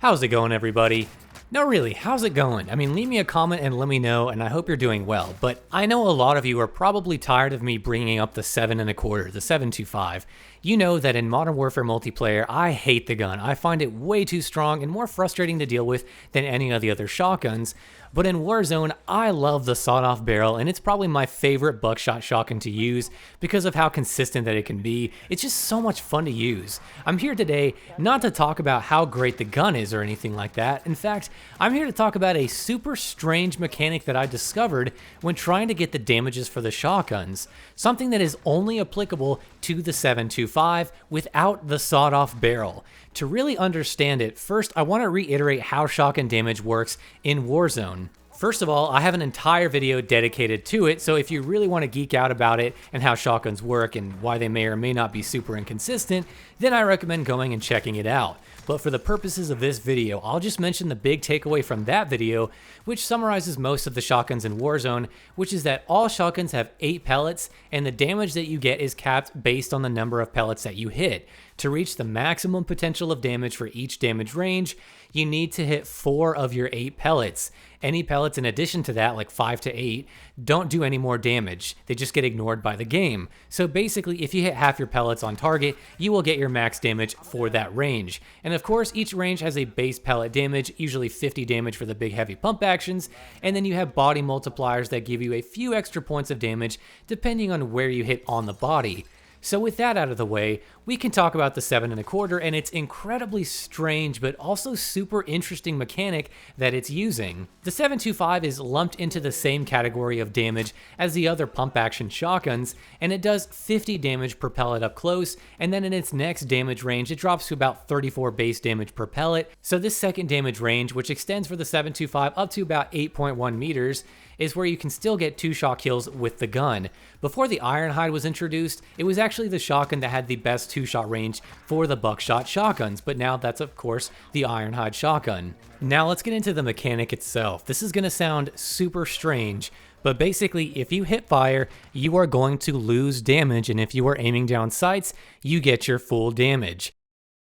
How's it going, everybody? No, really, how's it going? I mean, leave me a comment and let me know, and I hope you're doing well. But I know a lot of you are probably tired of me bringing up the 7.25, the 7.25. You know that in Modern Warfare multiplayer, I hate the gun. I find it way too strong and more frustrating to deal with than any of the other shotguns. But in Warzone, I love the sawed-off barrel, and it's probably my favorite buckshot shotgun to use because of how consistent that it can be. It's just so much fun to use. I'm here today not to talk about how great the gun is or anything like that. In fact, I'm here to talk about a super strange mechanic that I discovered when trying to get the damages for the shotguns. Something that is only applicable to the 7.25 without the sawed-off barrel. To really understand it, first I want to reiterate how shotgun damage works in Warzone. First of all, I have an entire video dedicated to it, so if you really want to geek out about it and how shotguns work and why they may or may not be super inconsistent, then I recommend going and checking it out. But for the purposes of this video, I'll just mention the big takeaway from that video, which summarizes most of the shotguns in Warzone, which is that all shotguns have 8 pellets, and the damage that you get is capped based on the number of pellets that you hit. To reach the maximum potential of damage for each damage range, you need to hit 4 of your 8 pellets. Any pellets in addition to that, like 5 to 8, don't do any more damage. They just get ignored by the game. So basically, if you hit half your pellets on target, you will get your max damage for that range. And of course, each range has a base pellet damage, usually 50 damage for the big heavy pump actions, and then you have body multipliers that give you a few extra points of damage depending on where you hit on the body. So with that out of the way, we can talk about the 7.25 and its incredibly strange but also super interesting mechanic that it's using. The 7.25 is lumped into the same category of damage as the other pump action shotguns, and it does 50 damage per pellet up close, and then in its next damage range it drops to about 34 base damage per pellet. So this second damage range, which extends for the 7.25 up to about 8.1 meters, is where you can still get 2-shot kills with the gun. Before the Ironhide was introduced, it was actually the shotgun that had the best 2-shot range for the buckshot shotguns, but now that's of course the Ironhide shotgun. Now let's get into the mechanic itself. This is gonna sound super strange, but basically if you hip fire, you are going to lose damage, and if you are aiming down sights, you get your full damage.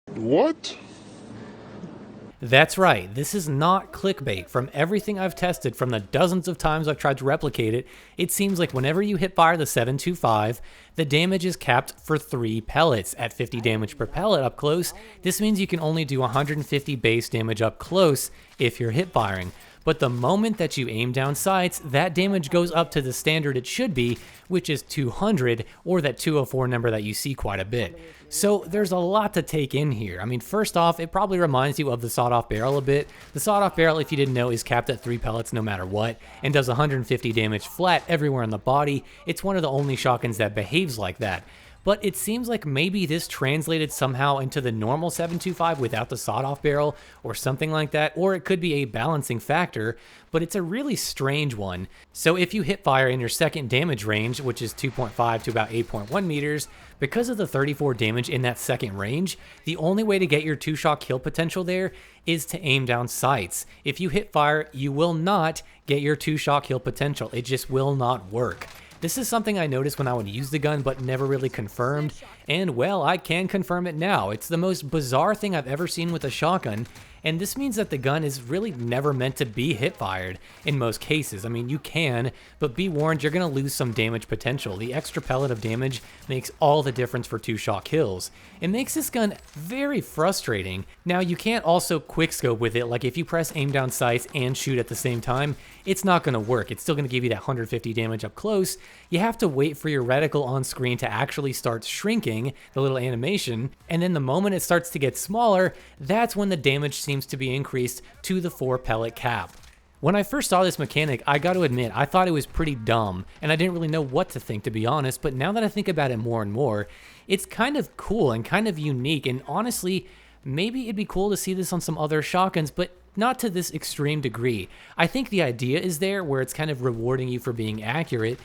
What? That's right, this is not clickbait. From everything I've tested, from the dozens of times I've tried to replicate it, it seems like whenever you hit fire the 7.25, the damage is capped for 3 pellets at 50 damage per pellet up close. This means you can only do 150 base damage up close if you're hip firing. But the moment that you aim down sights, that damage goes up to the standard it should be, which is 200, or that 204 number that you see quite a bit. So there's a lot to take in here. I mean, first off, it probably reminds you of the sawed-off barrel a bit. The sawed-off barrel, if you didn't know, is capped at 3 pellets no matter what, and does 150 damage flat everywhere in the body. It's one of the only shotguns that behaves like that. But it seems like maybe this translated somehow into the normal 7.25 without the sawed-off barrel or something like that, or it could be a balancing factor, but it's a really strange one. So if you hit fire in your second damage range, which is 2.5 to about 8.1 meters, because of the 34 damage in that second range, the only way to get your 2-shot kill potential there is to aim down sights. If you hit fire, you will not get your 2-shot kill potential. It just will not work. This is something I noticed when I would use the gun but never really confirmed, and well, I can confirm it now. It's the most bizarre thing I've ever seen with a shotgun, and this means that the gun is really never meant to be hip-fired in most cases. I mean, you can, but be warned, you're going to lose some damage potential. The extra pellet of damage makes all the difference for 2-shot kills. It makes this gun very frustrating. Now, you can't also quickscope with it, like if you press aim down sights and shoot at the same time, it's not going to work. It's still going to give you that 150 damage up close. You have to wait for your reticle on screen to actually start shrinking, the little animation, and then the moment it starts to get smaller, that's when the damage seems to be increased to the 4 pellet cap. When I first saw this mechanic, I got to admit, I thought it was pretty dumb, and I didn't really know what to think, to be honest, but now that I think about it more and more, it's kind of cool and kind of unique, and honestly, maybe it'd be cool to see this on some other shotguns, but not to this extreme degree. I think the idea is there where it's kind of rewarding you for being accurate,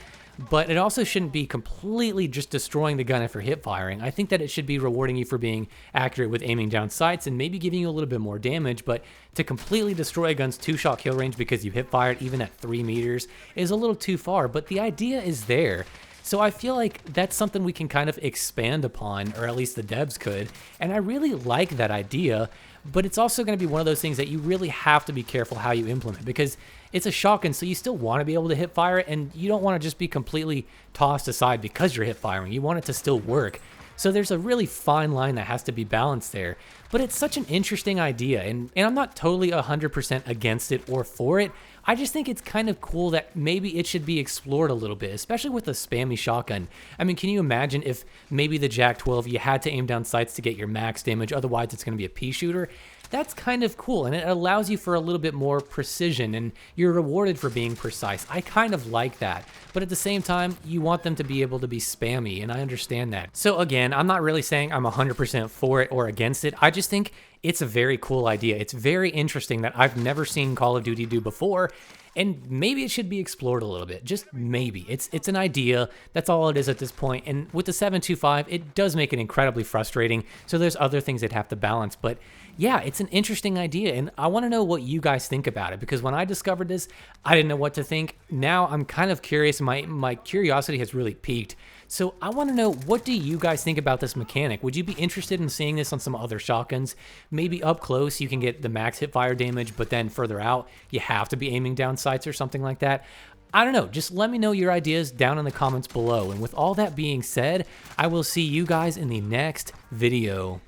but it also shouldn't be completely just destroying the gun if you're hip firing. I think that it should be rewarding you for being accurate with aiming down sights and maybe giving you a little bit more damage, but to completely destroy a gun's 2-shot kill range because you hip fired even at 3 meters is a little too far, but the idea is there. So I feel like that's something we can kind of expand upon, or at least the devs could, and I really like that idea. but it's also going to be one of those things that you really have to be careful how you implement, because it's a shotgun, so you still want to be able to hip fire it, and you don't want to just be completely tossed aside because you're hip firing. You want it to still work. So there's a really fine line that has to be balanced there. But it's such an interesting idea, and I'm not totally 100% against it or for it. I just think it's kind of cool that maybe it should be explored a little bit, especially with a spammy shotgun. I mean, can you imagine if maybe the JAK-12, you had to aim down sights to get your max damage, otherwise it's going to be a pea shooter? That's kind of cool, and it allows you for a little bit more precision, and you're rewarded for being precise. I kind of like that, but at the same time, you want them to be able to be spammy, and I understand that. So again, I'm not really saying I'm 100% for it or against it. I just think it's a very cool idea. It's very interesting that I've never seen Call of Duty do before, and maybe it should be explored a little bit. Just maybe. It's an idea. That's all it is at this point. And with the 7.25, it does make it incredibly frustrating. So there's other things that have to balance. But yeah, it's an interesting idea. And I want to know what you guys think about it, because when I discovered this, I didn't know what to think. Now I'm kind of curious. My curiosity has really piqued. So I want to know, what do you guys think about this mechanic? Would you be interested in seeing this on some other shotguns? Maybe up close you can get the max hip fire damage, but then further out you have to be aiming down sights or something like that. I don't know, just let me know your ideas down in the comments below. And with all that being said, I will see you guys in the next video.